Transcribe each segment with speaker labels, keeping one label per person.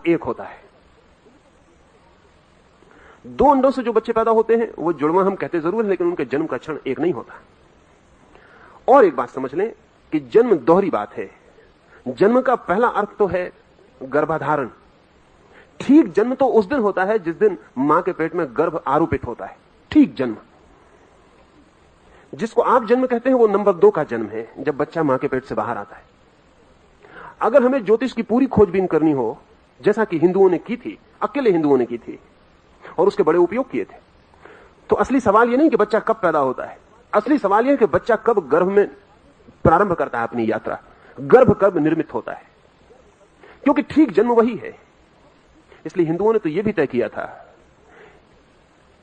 Speaker 1: एक होता है। दो अंडों से जो बच्चे पैदा होते हैं वो जुड़वा हम कहते जरूर हैं, लेकिन उनके जन्म का क्षण एक नहीं होता। और एक बात समझ लें कि जन्म दोहरी बात है। जन्म का पहला अर्थ तो है गर्भाधारण। ठीक जन्म तो उस दिन होता है जिस दिन मां के पेट में गर्भ आरोपित होता है। ठीक जन्म, जिसको आप जन्म कहते हैं, वो नंबर 2 का जन्म है, जब बच्चा मां के पेट से बाहर आता है। अगर हमें ज्योतिष की पूरी खोजबीन करनी हो, जैसा कि हिंदुओं ने की थी, अकेले हिंदुओं ने की थी और उसके बड़े उपयोग किए थे, तो असली सवाल यह नहीं कि बच्चा कब पैदा होता है। असली सवाल यह है कि बच्चा कब गर्भ में प्रारंभ करता है अपनी यात्रा, गर्भ कब निर्मित होता है, क्योंकि ठीक जन्म वही है। इसलिए हिंदुओं ने तो यह भी तय किया था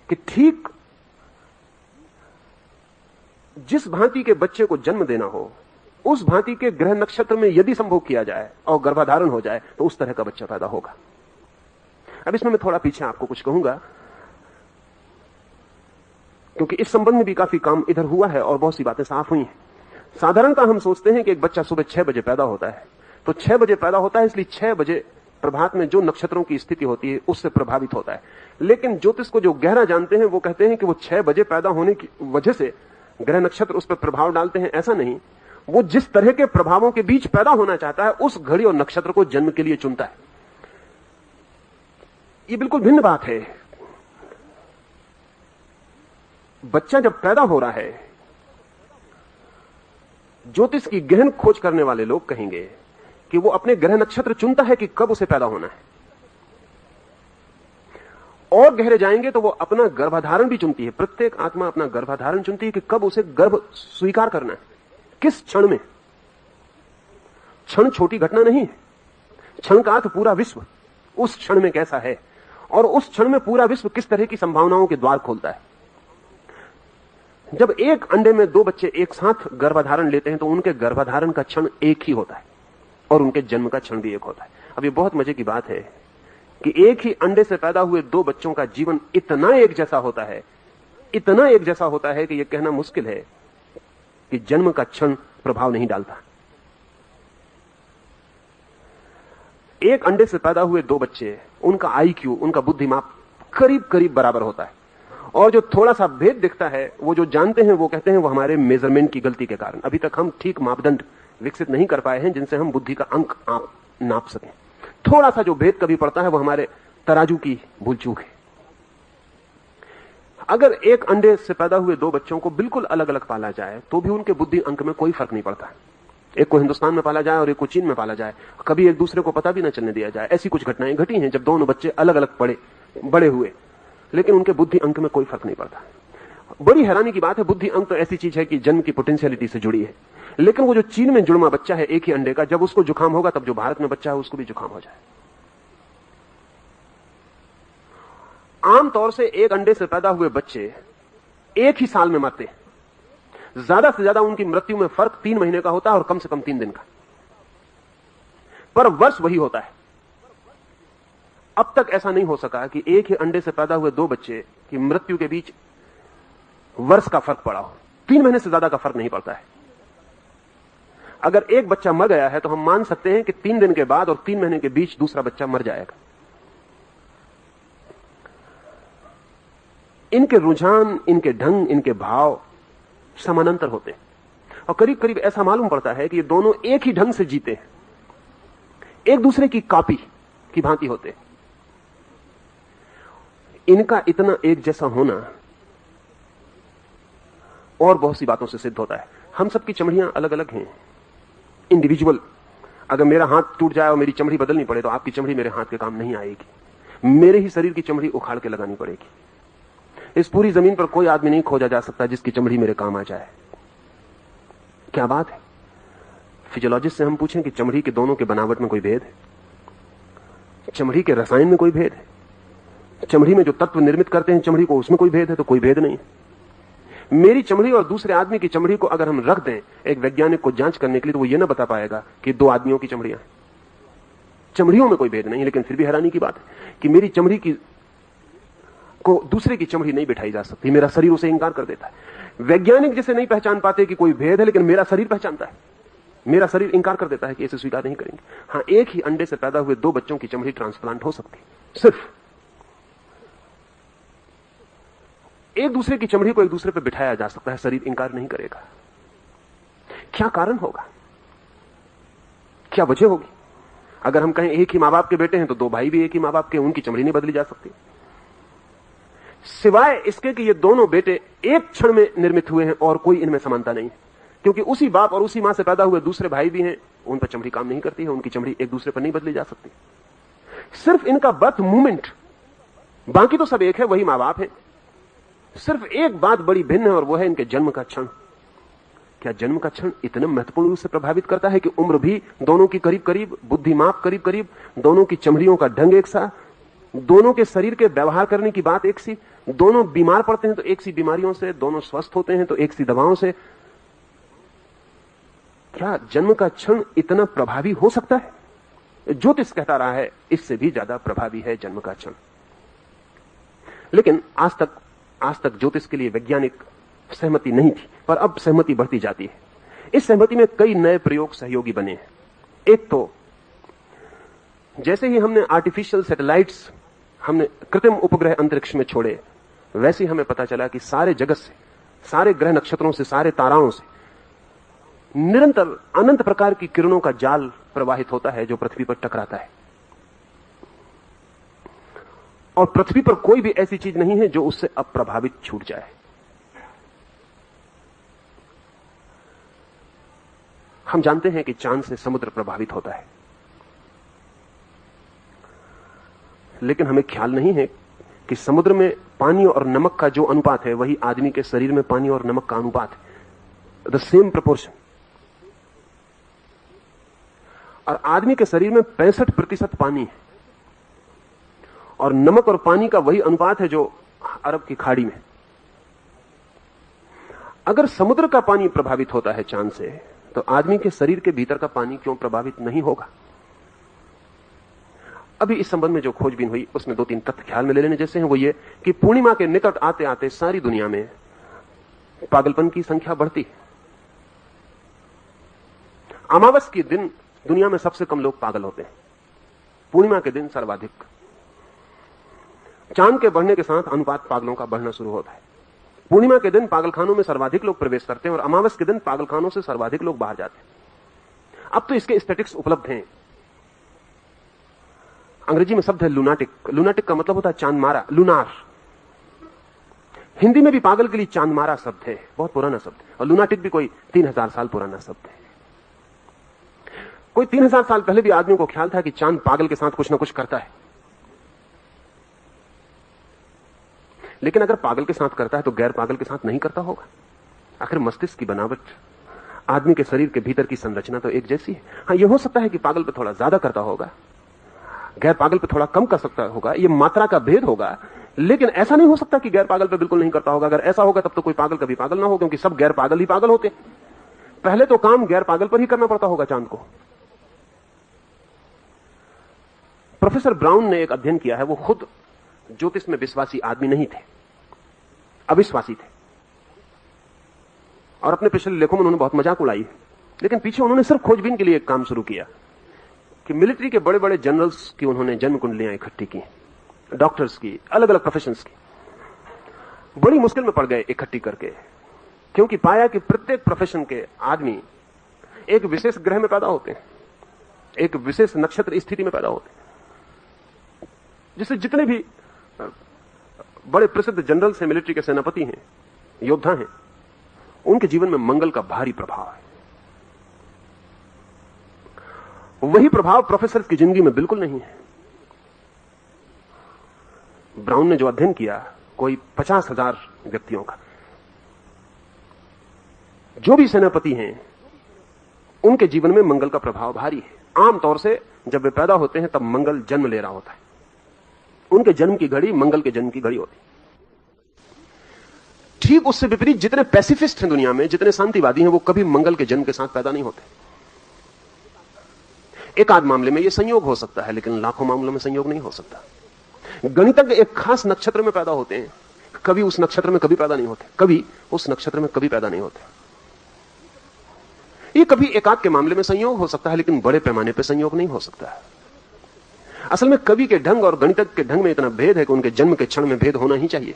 Speaker 1: कि ठीक जिस भांति के बच्चे को जन्म देना हो, उस भांति के ग्रह नक्षत्र में यदि संभव किया जाए और गर्भाधारण हो जाए तो उस तरह का बच्चा पैदा होगा। अब इसमें मैं थोड़ा पीछे आपको कुछ कहूंगा, क्योंकि इस संबंध में भी काफी काम इधर हुआ है और बहुत सी बातें साफ हुई हैं। साधारणतः हम सोचते हैं कि एक बच्चा सुबह 6 बजे पैदा होता है, तो 6 बजे पैदा होता है, इसलिए 6 बजे प्रभात में जो नक्षत्रों की स्थिति होती है उससे प्रभावित होता है। लेकिन ज्योतिष को जो गहरा जानते हैं वो कहते हैं कि वो 6 बजे पैदा होने की वजह से ग्रह नक्षत्र उस पर प्रभाव डालते हैं, ऐसा नहीं। वो जिस तरह के प्रभावों के बीच पैदा होना चाहता है उस घड़ी और नक्षत्र को जन्म के लिए चुनता है। ये बिल्कुल भिन्न बात है। बच्चा जब पैदा हो रहा है, ज्योतिष की गहन खोज करने वाले लोग कहेंगे कि वो अपने ग्रह नक्षत्र चुनता है कि कब उसे पैदा होना है। और गहरे जाएंगे तो वो अपना गर्भाधारण भी चुनती है। प्रत्येक आत्मा अपना गर्भाधारण चुनती है कि कब उसे गर्भ स्वीकार करना है, किस क्षण में। क्षण छोटी घटना नहीं है। क्षण का अर्थ पूरा विश्व उस क्षण में कैसा है, और उस क्षण में पूरा विश्व किस तरह की संभावनाओं के द्वार खोलता है। जब एक अंडे में 2 बच्चे एक साथ गर्भाधारण लेते हैं तो उनके गर्भाधारण का क्षण एक ही होता है और उनके जन्म का क्षण भी एक होता है। अब ये बहुत मजे की बात है कि एक ही अंडे से पैदा हुए 2 बच्चों का जीवन इतना एक जैसा होता है, इतना एक जैसा होता है कि यह कहना मुश्किल है कि जन्म का क्षण प्रभाव नहीं डालता। एक अंडे से पैदा हुए 2 बच्चे, उनका आईक्यू, उनका बुद्धिमाप करीब करीब बराबर होता है, और जो थोड़ा सा भेद दिखता है वो जो जानते हैं वो कहते हैं वो हमारे मेजरमेंट की गलती के कारण। अभी तक हम ठीक मापदंड विकसित नहीं कर पाए हैं जिनसे हम बुद्धि का अंक नाप सकें। थोड़ा सा जो भेद कभी पड़ता है वो हमारे तराजू की भूल चूक है। अगर एक अंडे से पैदा हुए 2 बच्चों को बिल्कुल अलग अलग पाला जाए तो भी उनके बुद्धि अंक में कोई फर्क नहीं पड़ता। एक को हिंदुस्तान में पाला जाए और एक को चीन में पाला जाए, कभी एक दूसरे को पता भी न चलने दिया जाए। ऐसी कुछ घटनाएं घटी हैं जब दोनों बच्चे अलग अलग बड़े हुए, लेकिन उनके बुद्धि अंक में कोई फर्क नहीं पड़ता। बड़ी हैरानी की बात है, बुद्धि अंक तो ऐसी चीज है कि जन्म की पोटेंशियलिटी से जुड़ी है, लेकिन वो जो चीन में जुड़वा बच्चा है एक ही अंडे का, जब उसको जुकाम होगा तब जो भारत में बच्चा है उसको भी जुकाम हो जाए। आमतौर से एक अंडे से पैदा हुए बच्चे एक ही साल में मरते हैं। ज्यादा से ज्यादा उनकी मृत्यु में फर्क 3 महीने का होता है और कम से कम 3 दिन का, पर वर्ष वही होता है। अब तक ऐसा नहीं हो सका कि एक ही अंडे से पैदा हुए 2 बच्चे की मृत्यु के बीच वर्ष का फर्क पड़ा हो। 3 महीने से ज्यादा का फर्क नहीं पड़ता है। अगर एक बच्चा मर गया है तो हम मान सकते हैं कि 3 दिन के बाद और 3 महीने के बीच दूसरा बच्चा मर जाएगा। इनके रुझान, इनके ढंग, इनके भाव समानांतर होते हैं और करीब करीब ऐसा मालूम पड़ता है कि ये दोनों एक ही ढंग से जीते हैं, एक दूसरे की कॉपी की भांति होते हैं। इनका इतना एक जैसा होना और बहुत सी बातों से सिद्ध होता है। हम सबकी चमड़ियां अलग अलग हैं, इंडिविजुअल। अगर मेरा हाथ टूट जाए और मेरी चमड़ी बदलनी पड़े तो आपकी चमड़ी मेरे हाथ के काम नहीं आएगी, मेरे ही शरीर की चमड़ी उखाड़ के लगानी पड़ेगी। इस पूरी जमीन पर कोई आदमी नहीं खोजा जा सकता जिसकी चमड़ी मेरे काम आ जाए। क्या बात है। फिजियोलॉजिस्ट से हम पूछें कि चमड़ी के दोनों के बनावट में कोई भेद है, चमड़ी के रसायन में कोई भेद है, चमड़ी में जो तत्व निर्मित करते हैं चमड़ी को, उसमें कोई भेद है? तो कोई भेद नहीं। मेरी चमड़ी और दूसरे आदमी की चमड़ी को अगर हम रख दें एक वैज्ञानिक को जांच करने के लिए तो वो ये ना बता पाएगा कि 2 आदमियों की चमड़ियां। चमड़ियों में कोई भेद नहीं, लेकिन फिर भी हैरानी की बात है कि मेरी चमड़ी की को दूसरे की चमड़ी नहीं बिठाई जा सकती, मेरा शरीर उसे इंकार कर देता है। वैज्ञानिक जिसे नहीं पहचान पाते कि कोई भेद है, लेकिन मेरा शरीर पहचानता है। मेरा शरीर इंकार कर देता है कि इसे स्वीकार नहीं करेंगे। हां, एक ही अंडे से पैदा हुए 2 बच्चों की चमड़ी ट्रांसप्लांट हो सकती है। सिर्फ एक दूसरे की चमड़ी को एक दूसरे पर बिठाया जा सकता है, शरीर इंकार नहीं करेगा। क्या कारण होगा, क्या वजह होगी? अगर हम कहें एक ही मां बाप के बेटे हैं तो 2 भाई भी एक ही मां बाप के, उनकी चमड़ी नहीं बदली जा सकती, सिवाय इसके कि ये दोनों बेटे एक क्षण में निर्मित हुए हैं और कोई इनमें समानता नहीं है, क्योंकि उसी बाप और उसी मां से पैदा हुए दूसरे भाई भी हैं, उन पर चमड़ी काम नहीं करती है, उनकी चमड़ी एक दूसरे पर नहीं बदली जा सकती। सिर्फ इनका बर्थ मूवमेंट, बाकी तो सब एक है, वही मां बाप है। सिर्फ एक बात बड़ी भिन्न है और वो है इनके जन्म का क्षण। क्या जन्म का क्षण इतने महत्वपूर्ण रूप से प्रभावित करता है कि उम्र भी दोनों की करीब करीब, बुद्धिमाप करीब करीब, दोनों की चमड़ियों का ढंग एक सा, दोनों के शरीर के व्यवहार करने की बात एक सी, दोनों बीमार पड़ते हैं तो एक सी बीमारियों से, दोनों स्वस्थ होते हैं तो एक सी दवाओं से। क्या जन्म का क्षण इतना प्रभावी हो सकता है? ज्योतिष कहता रहा है इससे भी ज्यादा प्रभावी है जन्म का क्षण। लेकिन आज तक ज्योतिष के लिए वैज्ञानिक सहमति नहीं थी, पर अब सहमति बढ़ती जाती है। इस सहमति में कई नए प्रयोग सहयोगी बने हैं। एक तो जैसे ही हमने आर्टिफिशियल सैटेलाइट्स, हमने कृत्रिम उपग्रह अंतरिक्ष में छोड़े, वैसे ही हमें पता चला कि सारे जगत से, सारे ग्रह नक्षत्रों से, सारे ताराओं से निरंतर अनंत प्रकार की किरणों का जाल प्रवाहित होता है जो पृथ्वी पर टकराता है, और पृथ्वी पर कोई भी ऐसी चीज नहीं है जो उससे अप्रभावित छूट जाए। हम जानते हैं कि चांद से समुद्र प्रभावित होता है, लेकिन हमें ख्याल नहीं है कि समुद्र में पानी और नमक का जो अनुपात है वही आदमी के शरीर में पानी और नमक का अनुपात है, द सेम प्रोपोर्शन। और आदमी के शरीर में 65% पानी है और नमक और पानी का वही अनुपात है जो अरब की खाड़ी में। अगर समुद्र का पानी प्रभावित होता है चांद से, तो आदमी के शरीर के भीतर का पानी क्यों प्रभावित नहीं होगा? अभी इस संबंध में जो खोजबीन हुई उसमें 2-3 तथ्य ख्याल में ले लेने जैसे हैं। वो ये कि पूर्णिमा के निकट आते आते सारी दुनिया में पागलपन की संख्या बढ़ती है। अमावस के दिन दुनिया में सबसे कम लोग पागल होते हैं, पूर्णिमा के दिन सर्वाधिक। चांद के बढ़ने के साथ अनुपात पागलों का बढ़ना शुरू होता है। पूर्णिमा के दिन पागलखानों में सर्वाधिक लोग प्रवेश करते हैं और अमावस के दिन पागलखानों से सर्वाधिक लोग बाहर जाते हैं। अब तो इसके स्टैटिस्टिक्स उपलब्ध हैं। अंग्रेजी में शब्द है लूनाटिक। लूनाटिक का मतलब होता है चांदमारा, लूनार। हिंदी में भी पागल के लिए चांदमारा शब्द है, बहुत पुराना शब्द है। और लूनाटिक भी कोई 3000 साल पुराना शब्द है। कोई 3000 साल पहले भी आदमियों को ख्याल था कि चांद पागल के साथ कुछ ना कुछ करता है, लेकिन अगर पागल के साथ करता है तो गैर पागल के साथ नहीं करता होगा? आखिर मस्तिष्क की बनावट, आदमी के शरीर के भीतर की संरचना तो एक जैसी है। हाँ, यह हो सकता है कि पागल पे थोड़ा ज्यादा करता होगा, गैर पागल पे थोड़ा कम कर सकता होगा, ये मात्रा का भेद होगा, लेकिन ऐसा नहीं हो सकता कि गैर पागल पे बिल्कुल नहीं करता होगा। अगर ऐसा होगा तब तो कोई पागल कभी पागल ना हो, क्योंकि सब गैर पागल ही पागल होते। पहले तो काम गैर पागल पर ही करना पड़ता होगा चांद को। प्रोफेसर ब्राउन ने एक अध्ययन किया है। वो खुद ज्योतिष में विश्वासी आदमी नहीं थे, अविश्वासी थे, और अपने पिछले लेखों में उन्होंने बहुत मजाक उड़ाई, लेकिन पीछे उन्होंने सिर्फ खोजबीन के लिए एक काम शुरू किया कि मिलिट्री के बड़े बड़े जनरल्स की उन्होंने जन्म कुंडलियां इकट्ठी की, डॉक्टर्स की, अलग अलग प्रोफेशंस की। बड़ी मुश्किल में पड़ गए इकट्ठी करके, क्योंकि पाया कि प्रत्येक प्रोफेशन के आदमी एक विशेष ग्रह में पैदा होते हैं, एक विशेष नक्षत्र स्थिति में पैदा होते हैं। जिससे जितने भी बड़े प्रसिद्ध जनरल्स हैं, मिलिट्री के सेनापति हैं, योद्धा हैं, उनके जीवन में मंगल का भारी प्रभाव है। वही प्रभाव प्रोफेसर की जिंदगी में बिल्कुल नहीं है। ब्राउन ने जो अध्ययन किया, कोई 50,000 व्यक्तियों का, जो भी सेनापति हैं उनके जीवन में मंगल का प्रभाव भारी है। आमतौर से जब वे पैदा होते हैं तब मंगल जन्म ले रहा होता है, उनके जन्म की घड़ी मंगल के जन्म की घड़ी होती। ठीक उससे विपरीत जितने पैसिफिस्ट हैं दुनिया में, जितने शांतिवादी हैं, वो कभी मंगल के जन्म के साथ पैदा नहीं होते। एक आध मामले में यह संयोग हो सकता है, लेकिन लाखों मामलों में संयोग नहीं हो सकता। गणितज्ञ एक खास नक्षत्र में पैदा होते हैं, कभी उस नक्षत्र में कभी पैदा नहीं होते, कभी उस नक्षत्र में कभी पैदा नहीं होते। ये कभी एकाध के मामले में संयोग हो सकता है, लेकिन बड़े पैमाने पर संयोग नहीं हो सकता। असल में कवि के ढंग और गणितज्ञ के ढंग में इतना भेद है कि उनके जन्म के क्षण में भेद होना ही चाहिए।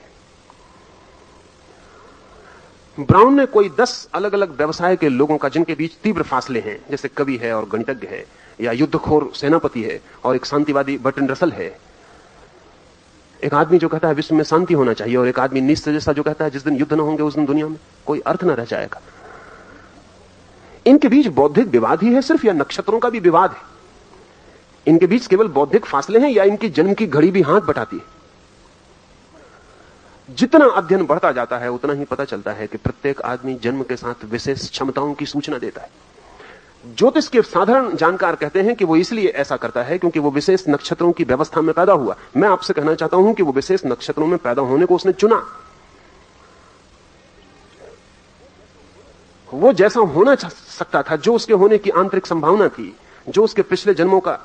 Speaker 1: ब्राउन ने कोई 10 अलग अलग व्यवसाय के लोगों का, जिनके बीच तीव्र फासले हैं, जैसे कवि है और गणितज्ञ है, या युद्धखोर सेनापति है और एक शांतिवादी बर्ट्रैंड रसल है, एक आदमी जो कहता है विश्व में शांति होना चाहिए और एक आदमी नीत्शे जैसा जो कहता है जिस दिन युद्ध न होंगे उस दिन दुनिया में कोई अर्थ न रह जाएगा। इनके बीच बौद्धिक विवाद ही है सिर्फ, या नक्षत्रों का भी विवाद है? इनके बीच केवल बौद्धिक फासले हैं या इनकी जन्म की घड़ी भी हाथ बटाती है? जितना अध्ययन बढ़ता जाता है उतना ही पता चलता है कि प्रत्येक आदमी जन्म के साथ विशेष क्षमताओं की सूचना देता है। ज्योतिष के साधारण जानकार कहते हैं कि वो इसलिए ऐसा करता है क्योंकि वो विशेष नक्षत्रों की व्यवस्था में पैदा हुआ। मैं आपसे कहना चाहता हूं कि वो विशेष नक्षत्रों में पैदा होने को उसने चुना। वो जैसा होना सकता था, जो उसके होने की आंतरिक संभावना थी, जो उसके पिछले जन्मों का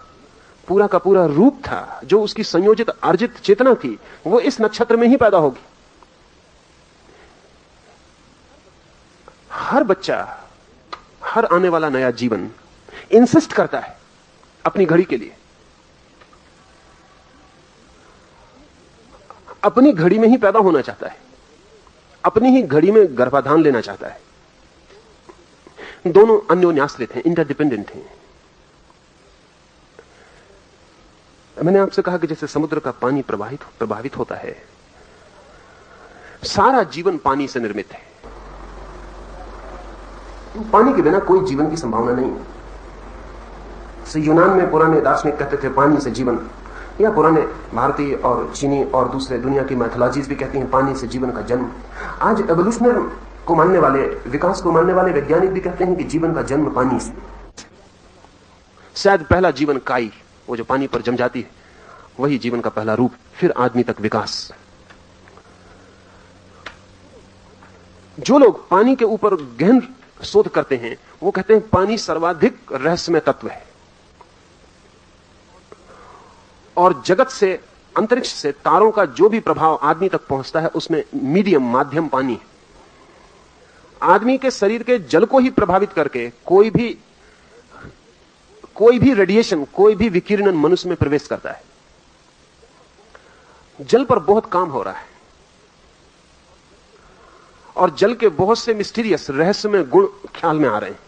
Speaker 1: पूरा रूप था, जो उसकी संयोजित अर्जित चेतना थी, वो इस नक्षत्र में ही पैदा होगी। हर बच्चा, हर आने वाला नया जीवन इंसिस्ट करता है अपनी घड़ी के लिए, अपनी घड़ी में ही पैदा होना चाहता है, अपनी ही घड़ी में गर्भाधान लेना चाहता है। दोनों अन्योन्याश्रित हैं, इंटरडिपेंडेंट हैं। मैंने आपसे कहा कि जैसे समुद्र का पानी प्रभावित होता है, सारा जीवन पानी से निर्मित है। पानी के बिना कोई जीवन की संभावना नहीं है। यूनान में पुराने दार्शनिक कहते थे पानी से जीवन, या पुराने भारतीय और चीनी और दूसरे दुनिया की मैथोलॉजीज भी कहती हैं पानी से जीवन का जन्म। आज एवोल्यूशनरी को मानने वाले, विकास को मानने वाले वैज्ञानिक भी कहते हैं कि जीवन का जन्म पानी से। शायद पहला जीवन काई, वो जो पानी पर जम जाती है, वही जीवन का पहला रूप, फिर आदमी तक विकास। जो लोग पानी के ऊपर गहन शोध करते हैं वो कहते हैं पानी सर्वाधिक रहस्यमय तत्व है और जगत से, अंतरिक्ष से तारों का जो भी प्रभाव आदमी तक पहुंचता है उसमें मीडियम, माध्यम पानी है। आदमी के शरीर के जल को ही प्रभावित करके कोई भी रेडिएशन, कोई भी विकिरण मनुष्य में प्रवेश करता है। जल पर बहुत काम हो रहा है और जल के बहुत से मिस्टीरियस, रहस्यमय गुण ख्याल में आ रहे हैं।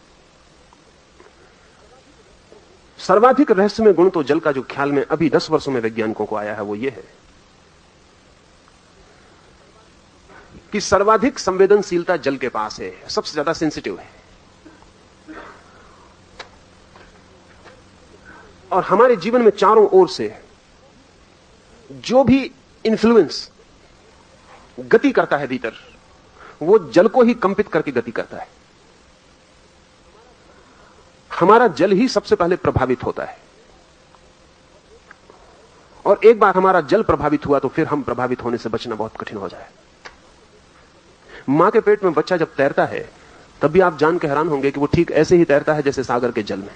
Speaker 1: सर्वाधिक रहस्यमय गुण तो जल का जो ख्याल में अभी 10 वर्षों में वैज्ञानिकों को आया है वो ये है कि सर्वाधिक संवेदनशीलता जल के पास है, सबसे ज्यादा सेंसिटिव है। और हमारे जीवन में चारों ओर से जो भी इन्फ्लुएंस गति करता है भीतर, वो जल को ही कंपित करके गति करता है। हमारा जल ही सबसे पहले प्रभावित होता है और एक बार हमारा जल प्रभावित हुआ तो फिर हम प्रभावित होने से बचना बहुत कठिन हो जाए। मां के पेट में बच्चा जब तैरता है तब भी आप जान के हैरान होंगे कि वो ठीक ऐसे ही तैरता है जैसे सागर के जल में।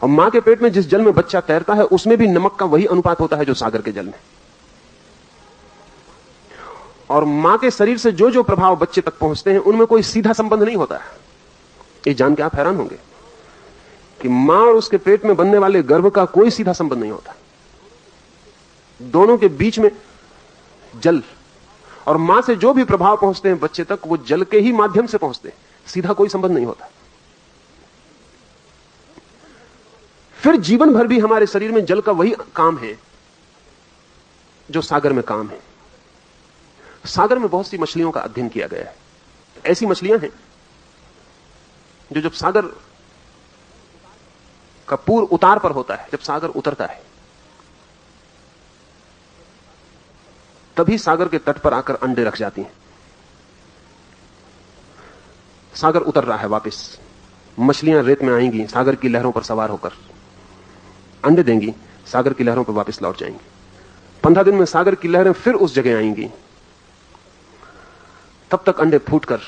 Speaker 1: और मां के पेट में जिस जल में बच्चा तैरता है उसमें भी नमक का वही अनुपात होता है जो सागर के जल में। और मां के शरीर से जो जो प्रभाव बच्चे तक पहुंचते हैं उनमें कोई सीधा संबंध नहीं होता है। ये जान के आप हैरान होंगे कि मां और उसके पेट में बनने वाले गर्भ का कोई सीधा संबंध नहीं होता। दोनों के बीच में जल, और मां से जो भी प्रभाव पहुंचते हैं बच्चे तक वो जल के ही माध्यम से पहुंचते हैं, सीधा कोई संबंध नहीं होता। फिर जीवन भर भी हमारे शरीर में जल का वही काम है जो सागर में काम है। सागर में बहुत सी मछलियों का अध्ययन किया गया है। ऐसी मछलियां हैं जो जब सागर का पूर्व उतार पर होता है, जब सागर उतरता है तभी सागर के तट पर आकर अंडे रख जाती हैं। सागर उतर रहा है वापस, मछलियां रेत में आएंगी, सागर की लहरों पर सवार होकर अंडे देंगी, सागर की लहरों पर वापस लौट जाएंगी। 15 दिन में सागर की लहरें फिर उस जगह आएंगी, तब तक अंडे फूटकर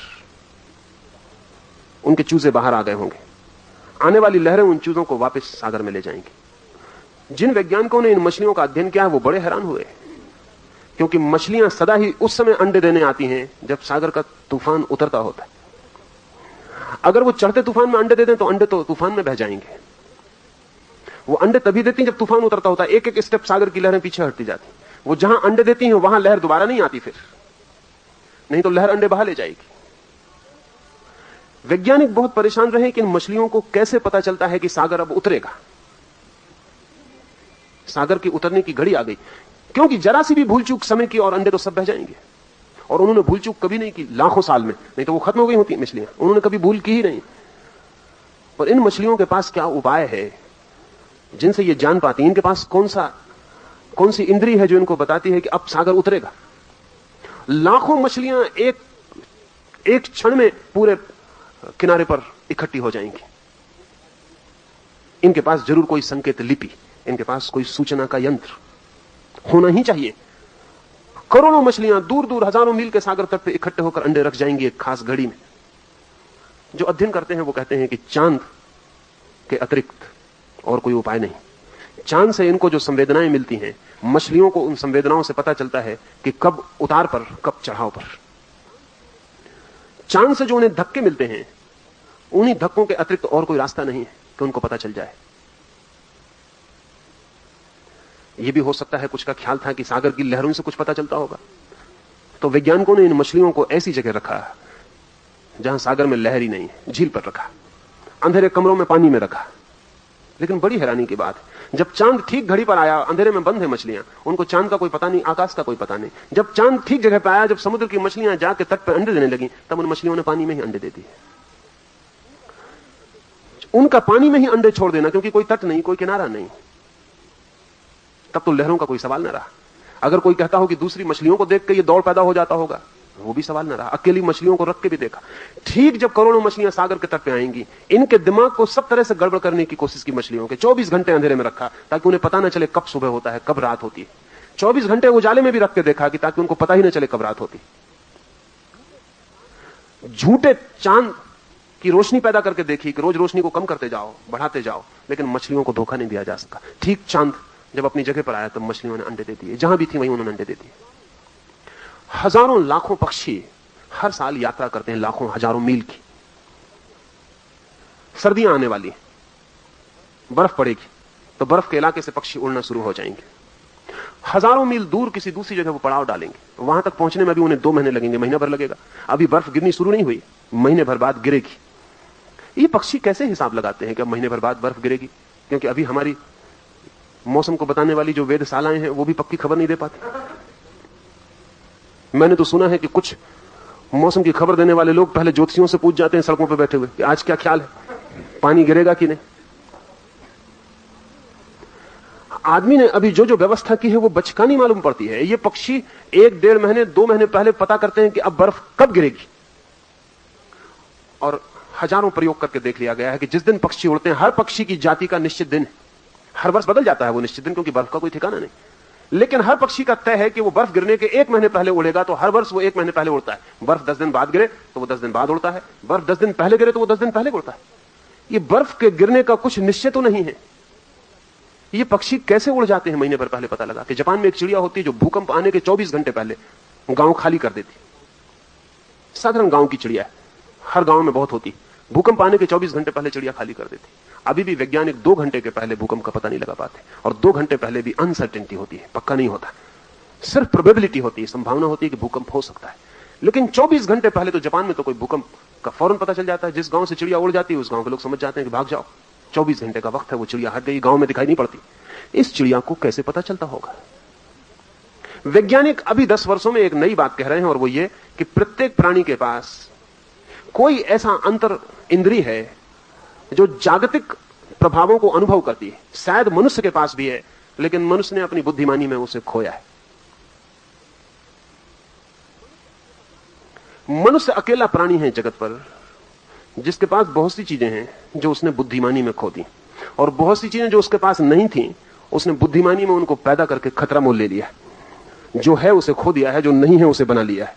Speaker 1: उनके चूजे बाहर आ गए होंगे। आने वाली लहरें उन चूजों को वापस सागर में ले जाएंगी। जिन वैज्ञानिकों ने इन मछलियों का अध्ययन किया वो बड़े हैरान हुए, क्योंकि मछलियां सदा ही उस समय अंडे देने आती हैं जब सागर का तूफान उतरता होता है। अगर वो चढ़ते तूफान में अंडे दे दें तो अंडे तो तूफान में बह जाएंगे। वो अंडे तभी देती हैं जब तूफान उतरता होता है। एक एक स्टेप सागर की लहरें पीछे हटती जाती। वो जहां अंडे देती हैं वहां लहर दोबारा नहीं आती, फिर नहीं तो लहर अंडे बहा ले जाएगी। वैज्ञानिक बहुत परेशान रहे कि इन मछलियों को कैसे पता चलता है कि सागर अब उतरेगा, सागर की उतरने की घड़ी आ गई। क्योंकि जरा सी भी भूल चूक समय की और अंडे तो सब बह जाएंगे। और उन्होंने भूल चूक कभी नहीं की लाखों साल में, नहीं तो वो खत्म हो गई होती मछलियां। उन्होंने कभी भूल की ही नहीं। पर इन मछलियों के पास क्या उपाय है जिनसे ये जान पाती? इनके पास कौन सी इंद्रिय है जो इनको बताती है कि अब सागर उतरेगा? लाखों मछलियां एक क्षण में पूरे किनारे पर इकट्ठी हो जाएंगी। इनके पास जरूर कोई संकेत लिपि, इनके पास कोई सूचना का यंत्र होना ही चाहिए। करोड़ों मछलियां दूर दूर हजारों मील के सागर तट पर इकट्ठे होकर अंडे रख जाएंगी एक खास घड़ी में। जो अध्ययन करते हैं वो कहते हैं कि चांद के अतिरिक्त और कोई उपाय नहीं। चांद से इनको जो संवेदनाएं मिलती हैं, मछलियों को उन संवेदनाओं से पता चलता है कि कब उतार पर, कब चढ़ाव पर। चांद से जो उन्हें धक्के मिलते हैं, उन्हीं धक्कों के अतिरिक्त और कोई रास्ता नहीं है कि उनको पता चल जाए। यह भी हो सकता है कुछ का ख्याल था कि सागर की लहरों से कुछ पता चलता होगा, तो वैज्ञानिकों ने इन मछलियों को ऐसी जगह रखा जहां सागर में लहर ही नहीं है, झील पर रखा, अंधेरे कमरों में पानी में रखा। लेकिन बड़ी हैरानी की बात, जब चांद ठीक घड़ी पर आया, अंधेरे में बंद है मछलियां, उनको चांद का कोई पता नहीं, आकाश का कोई पता नहीं। जब चांद ठीक जगह पर आया, जब समुद्र की मछलियां जाके तट पर अंडे देने लगी, तब उन मछलियों ने पानी में ही अंडे दे दिए। उनका पानी में ही अंडे छोड़ देना, क्योंकि कोई तट नहीं, कोई किनारा नहीं, तब तो लहरों का कोई सवाल न रहा। अगर कोई कहता हो कि दूसरी मछलियों को देख के ये दौड़ पैदा हो जाता होगा, वो भी सवाल न रहा। अकेली मछलियों को रख के भी देखा। ठीक जब करोड़ों मछलियां सागर के तट पे आएंगी, इनके दिमाग को सब तरह से गड़बड़ करने की कोशिश की मछलियों के। 24 घंटे अंधेरे में रखा ताकि उन्हें पता न चले कब सुबह होता है, कब रात होती है। 24 घंटे उजाले में भी रख के देखा कि ताकि उनको पता ही न चले कब रात होती। झूठे चांद की रोशनी पैदा करके देखी कि रोज रोशनी को कम करते जाओ, बढ़ाते जाओ, लेकिन मछलियों को धोखा नहीं दिया जा सका। ठीक चांद जब अपनी जगह पर आया तब मछलियों ने अंडे दे दिए। जहां भी थी वहीं उन्होंने अंडे दे दिए। हजारों लाखों पक्षी हर साल यात्रा करते हैं, लाखों हजारों मील की। सर्दियां आने वाली, बर्फ पड़ेगी, तो बर्फ के इलाके से पक्षी उड़ना शुरू हो जाएंगे। हजारों मील दूर किसी दूसरी जगह वो पड़ाव डालेंगे। वहां तक पहुंचने में भी उन्हें 2 महीने लगेंगे, महीना भर लगेगा। अभी बर्फ गिरनी शुरू नहीं हुई, महीने भर बाद गिरेगी। ये पक्षी कैसे हिसाब लगाते हैं कि अब महीने भर बाद बर्फ गिरेगी? क्योंकि अभी हमारी मौसम को बताने वाली जो वेधशालाएं हैं वो भी पक्की खबर नहीं दे पाती। मैंने तो सुना है कि कुछ मौसम की खबर देने वाले लोग पहले ज्योतिषियों से पूछ जाते हैं सड़कों पर बैठे हुए कि आज क्या ख्याल है, पानी गिरेगा कि नहीं। आदमी ने अभी जो जो व्यवस्था की है वो बचकानी मालूम पड़ती है। ये पक्षी 1, 1.5 महीने, 2 महीने पहले पता करते हैं कि अब बर्फ कब गिरेगी। और हजारों प्रयोग करके देख लिया गया है कि जिस दिन पक्षी उड़ते हैं, हर पक्षी की जाति का निश्चित दिन है। हर वर्ष बदल जाता है वो निश्चित दिन, क्योंकि बर्फ का कोई ठिकाना नहीं। लेकिन हर पक्षी का तय है कि वो बर्फ गिरने के 1 महीने पहले उड़ेगा, तो हर वर्ष वो 1 महीने पहले उड़ता है। बर्फ 10 दिन बाद गिरे तो वो 10 दिन बाद उड़ता है, बर्फ 10 दिन पहले गिरे तो वो 10 दिन पहले उड़ता है। ये बर्फ के गिरने का कुछ निश्चय तो नहीं है। ये पक्षी कैसे उड़ जाते हैं महीने भर पहले पता लगा कि जापान में एक चिड़िया होती है जो भूकंप आने के 24 घंटे पहले गांव खाली कर देती। साधारण गांव की चिड़िया है, हर गांव में बहुत होती। भूकंप आने के 24 घंटे पहले चिड़िया खाली कर देती। अभी भी वैज्ञानिक 2 घंटे के पहले भूकंप का पता नहीं लगा पाते, और 2 घंटे पहले भी अनसर्टेनिटी होती है, पक्का नहीं होता, सिर्फ प्रोबेबिलिटी होती है, संभावना होती है कि भूकंप हो सकता है। लेकिन 24 घंटे पहले तो जापान में तो कोई भूकंप का फौरन पता चल जाता है। जिस गांव से चिड़िया उड़ जाती है उस गांव के लोग समझ जाते हैं कि भाग जाओ, 24 घंटे का वक्त है, वो चिड़िया हट गई, गांव में दिखाई नहीं पड़ती। इस चिड़िया को कैसे पता चलता होगा? वैज्ञानिक अभी 10 वर्षों में एक नई बात कह रहे हैं, और वो ये कि प्रत्येक प्राणी के पास कोई ऐसा अंतर इंद्रिय है जो जागतिक प्रभावों को अनुभव करती है। शायद मनुष्य के पास भी है, लेकिन मनुष्य ने अपनी बुद्धिमानी में उसे खोया है। मनुष्य अकेला प्राणी है जगत पर जिसके पास बहुत सी चीजें हैं जो उसने बुद्धिमानी में खो दी, और बहुत सी चीजें जो उसके पास नहीं थी उसने बुद्धिमानी में उनको पैदा करके खतरा मोल ले लिया। जो है उसे खो दिया है, जो नहीं है उसे बना लिया है।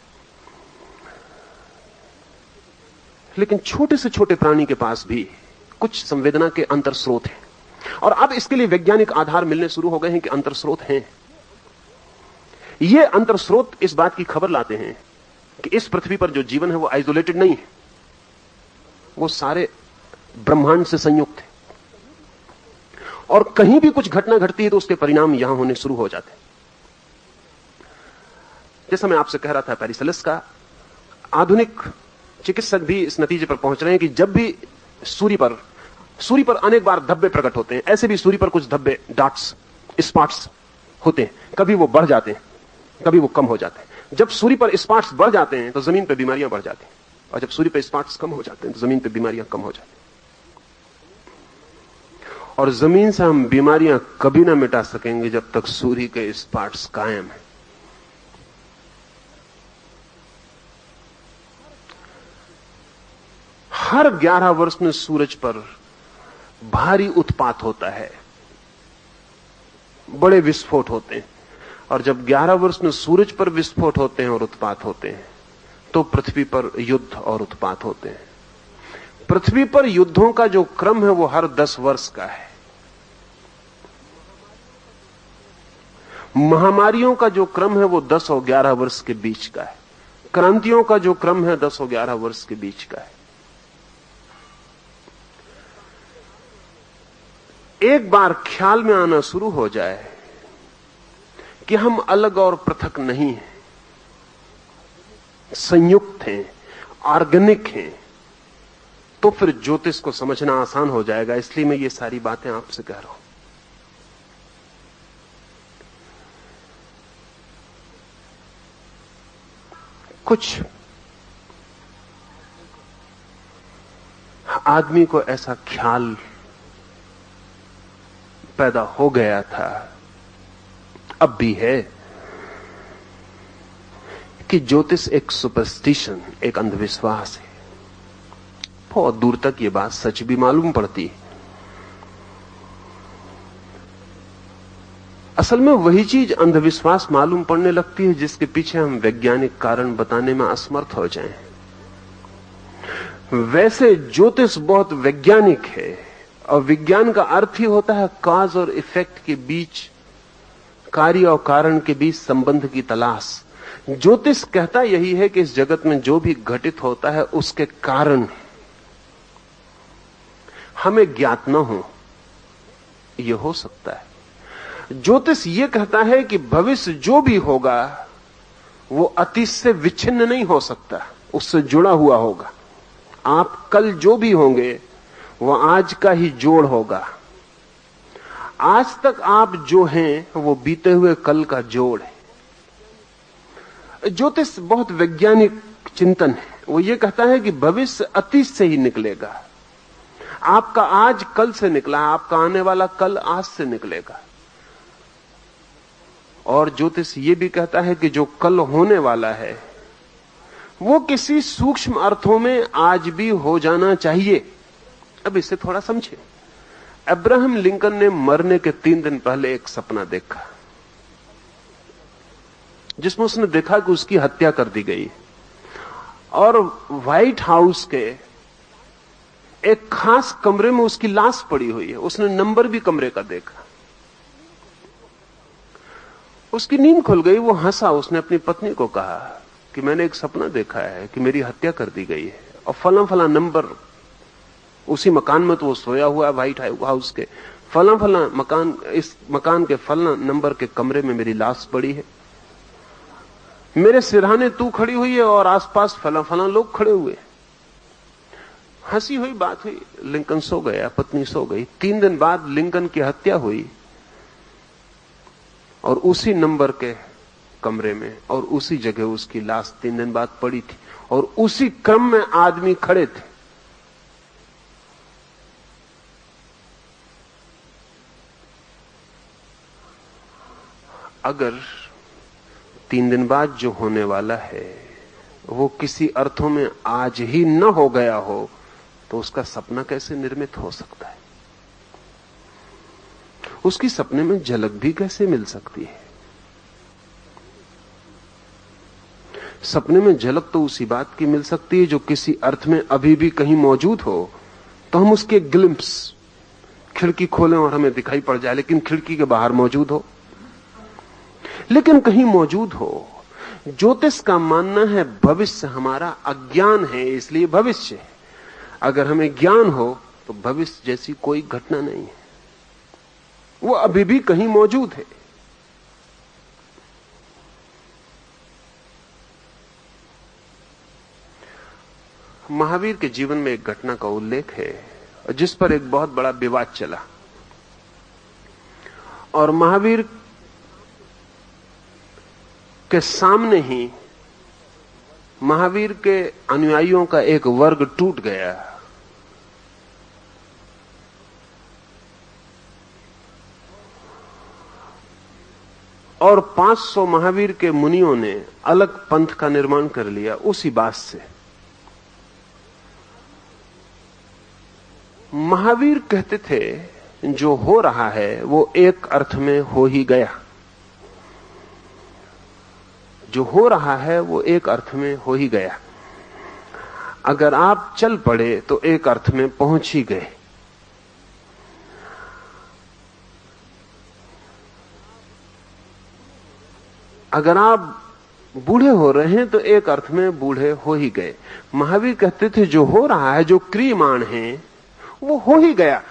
Speaker 1: लेकिन छोटे से छोटे प्राणी के पास भी कुछ संवेदना के अंतर स्रोत हैं, और अब इसके लिए वैज्ञानिक आधार मिलने शुरू हो गए हैं कि अंतर स्रोत हैं। ये अंतर स्रोत इस बात की खबर लाते हैं कि इस पृथ्वी पर जो जीवन है वो आइसोलेटेड नहीं है, वो सारे ब्रह्मांड से संयुक्त है, और कहीं भी कुछ घटना घटती है तो उसके परिणाम यहां होने शुरू हो जाते हैं। जैसा मैं आपसे कह रहा था पैरासेल्स का, आधुनिक चिकित्सक भी इस नतीजे पर पहुंच रहे हैं कि जब भी सूर्य पर अनेक बार धब्बे प्रकट होते हैं, ऐसे भी सूर्य पर कुछ धब्बे, डॉट्स, स्पॉट्स होते हैं। कभी वो बढ़ जाते हैं, कभी वो कम हो जाते हैं। जब सूर्य पर स्पॉट्स बढ़ जाते हैं तो जमीन पर बीमारियां बढ़ जाती हैं, और जब सूर्य पर स्पॉट्स कम हो जाते हैं तो जमीन पर बीमारियां कम हो जाती हैं। और जमीन से हम बीमारियां कभी ना मिटा सकेंगे जब तक सूर्य के स्पॉट्स कायम है। हर 11 वर्ष में सूरज पर भारी उत्पात होता है, बड़े विस्फोट होते हैं। और जब 11 वर्ष में सूरज पर विस्फोट होते हैं और उत्पात होते हैं, तो पृथ्वी पर युद्ध और उत्पात होते हैं। पृथ्वी पर युद्धों का जो क्रम है वो हर 10 वर्ष का है। महामारियों का जो क्रम है वो 10 और 11 वर्ष के बीच का है। क्रांतियों का जो क्रम है 10 और 11 वर्ष के बीच का है। एक बार ख्याल में आना शुरू हो जाए कि हम अलग और पृथक नहीं हैं, संयुक्त हैं, ऑर्गेनिक हैं, तो फिर ज्योतिष को समझना आसान हो जाएगा। इसलिए मैं ये सारी बातें आपसे कह रहा हूं। कुछ आदमी को ऐसा ख्याल पैदा हो गया था, अब भी है, कि ज्योतिष एक सुपरस्टिशन, एक अंधविश्वास है। बहुत दूर तक ये बात सच भी मालूम पड़ती है। असल में वही चीज अंधविश्वास मालूम पड़ने लगती है जिसके पीछे हम वैज्ञानिक कारण बताने में असमर्थ हो जाएं। वैसे ज्योतिष बहुत वैज्ञानिक है, और विज्ञान का अर्थ ही होता है कॉज और इफेक्ट के बीच, कार्य और कारण के बीच संबंध की तलाश। ज्योतिष कहता यही है कि इस जगत में जो भी घटित होता है उसके कारण हमें ज्ञात न हो, यह हो सकता है। ज्योतिष यह कहता है कि भविष्य जो भी होगा वो अतीत से विच्छिन्न नहीं हो सकता, उससे जुड़ा हुआ होगा। आप कल जो भी होंगे वो आज का ही जोड़ होगा। आज तक आप जो हैं वो बीते हुए कल का जोड़ है। ज्योतिष बहुत वैज्ञानिक चिंतन है। वो ये कहता है कि भविष्य अतीत से ही निकलेगा। आपका आज कल से निकला, आपका आने वाला कल आज से निकलेगा। और ज्योतिष ये भी कहता है कि जो कल होने वाला है वो किसी सूक्ष्म अर्थों में आज भी हो जाना चाहिए। अब इसे थोड़ा समझे। अब्राहम लिंकन ने मरने के 3 दिन पहले एक सपना देखा जिसमें उसने देखा कि उसकी हत्या कर दी गई, और व्हाइट हाउस के एक खास कमरे में उसकी लाश पड़ी हुई है। उसने नंबर भी कमरे का देखा। उसकी नींद खुल गई, वो हंसा। उसने अपनी पत्नी को कहा कि मैंने एक सपना देखा है कि मेरी हत्या कर दी गई है, और फला फला नंबर, उसी मकान में तो वो सोया हुआ है व्हाइट हाउस के, फला फला मकान, इस मकान के फला नंबर के कमरे में मेरी लाश पड़ी है। मेरे सिरहाने तू खड़ी हुई है और आसपास फला फला लोग खड़े हुए। हंसी हुई बात हुई। लिंकन सो गया, पत्नी सो गई। 3 दिन बाद लिंकन की हत्या हुई, और उसी नंबर के कमरे में और उसी जगह उसकी लाश 3 दिन बाद पड़ी थी, और उसी क्रम में आदमी खड़े थे। अगर 3 दिन बाद जो होने वाला है वो किसी अर्थों में आज ही न हो गया हो, तो उसका सपना कैसे निर्मित हो सकता है? उसकी सपने में झलक भी कैसे मिल सकती है? सपने में झलक तो उसी बात की मिल सकती है जो किसी अर्थ में अभी भी कहीं मौजूद हो, तो हम उसके ग्लिम्प्स, खिड़की खोलें और हमें दिखाई पड़ जाए, लेकिन खिड़की के बाहर मौजूद हो, लेकिन कहीं मौजूद हो। ज्योतिष का मानना है भविष्य हमारा अज्ञान है, इसलिए भविष्य है। अगर हमें ज्ञान हो तो भविष्य जैसी कोई घटना नहीं है, वो अभी भी कहीं मौजूद है। महावीर के जीवन में एक घटना का उल्लेख है जिस पर एक बहुत बड़ा विवाद चला, और महावीर के सामने ही महावीर के अनुयायियों का एक वर्ग टूट गया। और 500 महावीर के मुनियों ने अलग पंथ का निर्माण कर लिया उसी बात से। महावीर कहते थे जो हो रहा है वो एक अर्थ में हो ही गया, जो हो रहा है वो एक अर्थ में हो ही गया। अगर आप चल पड़े तो एक अर्थ में पहुंच ही गए। अगर आप बूढ़े हो रहे हैं तो एक अर्थ में बूढ़े हो ही गए। महावीर कहते थे जो हो रहा है, जो क्रियमाण है, वो हो ही गया।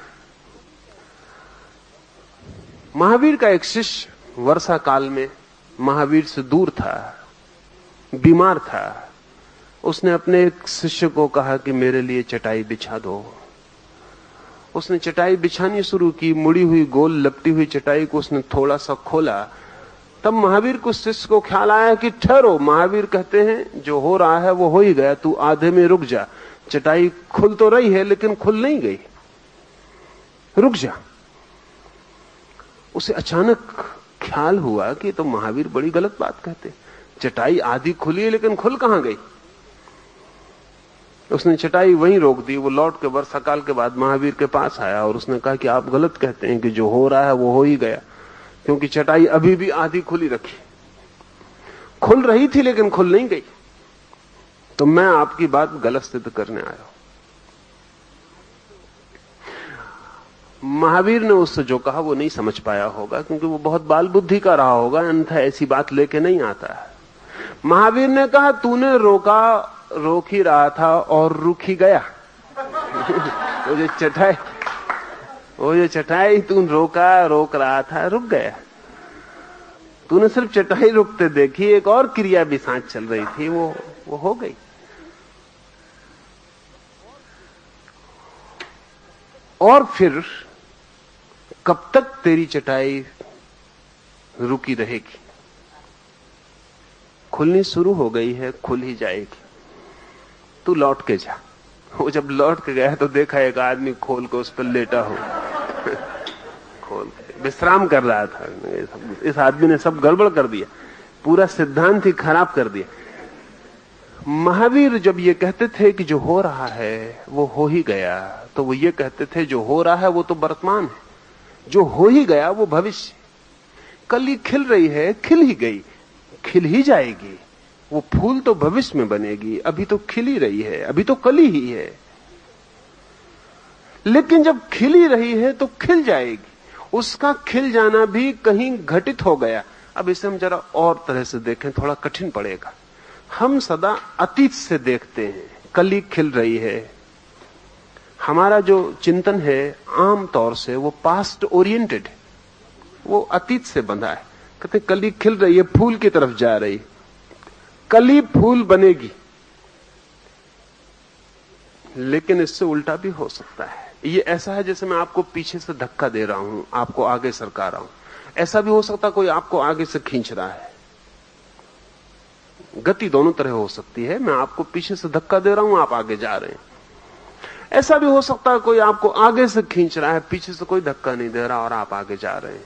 Speaker 1: महावीर का एक शिष्य वर्षा काल में महावीर से दूर था, बीमार था। उसने अपने एक शिष्य को कहा कि मेरे लिए चटाई बिछा दो। उसने चटाई बिछानी शुरू की। मुड़ी हुई गोल लपटी हुई चटाई को उसने थोड़ा सा खोला। तब महावीर को शिष्य को ख्याल आया कि ठहरो, महावीर कहते हैं जो हो रहा है वो हो ही गया, तू आधे में रुक जा। चटाई खुल तो रही है लेकिन खुल नहीं गई, रुक जा। उसे अचानक ख्याल हुआ कि तो महावीर बड़ी गलत बात कहते, चटाई आधी खुली है लेकिन खुल कहां गई। उसने चटाई वहीं रोक दी। वो लौट के वर्षा काल के बाद महावीर के पास आया और उसने कहा कि आप गलत कहते हैं कि जो हो रहा है वो हो ही गया, क्योंकि चटाई अभी भी आधी खुली रखी, खुल रही थी लेकिन खुल नहीं गई। तो मैं आपकी बात गलत सिद्ध करने आया हूं। महावीर ने उससे जो कहा वो नहीं समझ पाया होगा, क्योंकि वो बहुत बाल बुद्धि का रहा होगा, अन्यथा ऐसी बात लेके नहीं आता है। महावीर ने कहा तूने रोका, रोक ही रहा था और रुक ही गया। वो जो चटाई तू रोका, रोक रहा था, रुक गया। तूने सिर्फ चटाई रुकते देखी, एक और क्रिया भी साथ चल रही थी, वो हो गई। और फिर कब तक तेरी चटाई रुकी रहेगी? खुलनी शुरू हो गई है, खुल ही जाएगी। तू लौट के जा। वो जब लौट के गया तो देखा एक आदमी खोल के उस पर लेटा हो, खोल के विश्राम कर रहा था। इस आदमी ने सब गड़बड़ कर दिया, पूरा सिद्धांत ही खराब कर दिया। महावीर जब ये कहते थे कि जो हो रहा है वो हो ही गया, तो वो ये कहते थे जो हो रहा है वो तो वर्तमान है, जो हो ही गया वो भविष्य। कली खिल रही है, खिल ही गई, खिल ही जाएगी। वो फूल तो भविष्य में बनेगी, अभी तो खिल ही रही है, अभी तो कली ही है। लेकिन जब खिल ही रही है तो खिल जाएगी। उसका खिल जाना भी कहीं घटित हो गया। अब इसे हम जरा और तरह से देखें, थोड़ा कठिन पड़ेगा। हम सदा अतीत से देखते हैं, कली खिल रही है। हमारा जो चिंतन है आम तौर से वो पास्ट ओरिएंटेड है, वो अतीत से बंधा है। कहते कली खिल रही है, फूल की तरफ जा रही, कली फूल बनेगी। लेकिन इससे उल्टा भी हो सकता है। ये ऐसा है जैसे मैं आपको पीछे से धक्का दे रहा हूं, आपको आगे सरका रहा हूं। ऐसा भी हो सकता है कोई आपको आगे से खींच रहा है। गति दोनों तरह हो सकती है। मैं आपको पीछे से धक्का दे रहा हूं, आप आगे जा रहे हैं। ऐसा भी हो सकता है कोई आपको आगे से खींच रहा है, पीछे से कोई धक्का नहीं दे रहा और आप आगे जा रहे हैं।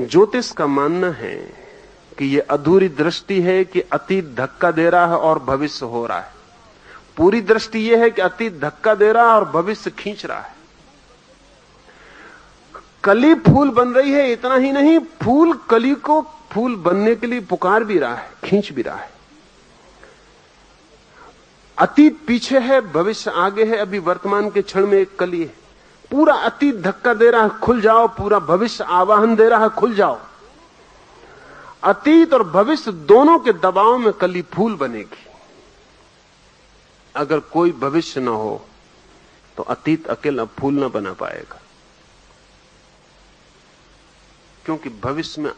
Speaker 1: ज्योतिष का मानना है कि यह अधूरी दृष्टि है कि अतीत धक्का दे रहा है और भविष्य हो रहा है। पूरी दृष्टि यह है कि अतीत धक्का दे रहा है और भविष्य खींच रहा है। कली फूल बन रही है, इतना ही नहीं, फूल कली को फूल बनने के लिए पुकार भी रहा है, खींच भी रहा है। अतीत पीछे है, भविष्य आगे है, अभी वर्तमान के क्षण में एक कली है। पूरा अतीत धक्का दे रहा है, खुल जाओ, पूरा भविष्य आवाहन दे रहा है, खुल जाओ। अतीत और भविष्य दोनों के दबाव में कली फूल बनेगी। अगर कोई भविष्य न हो तो अतीत अकेला फूल न बना पाएगा, क्योंकि भविष्य में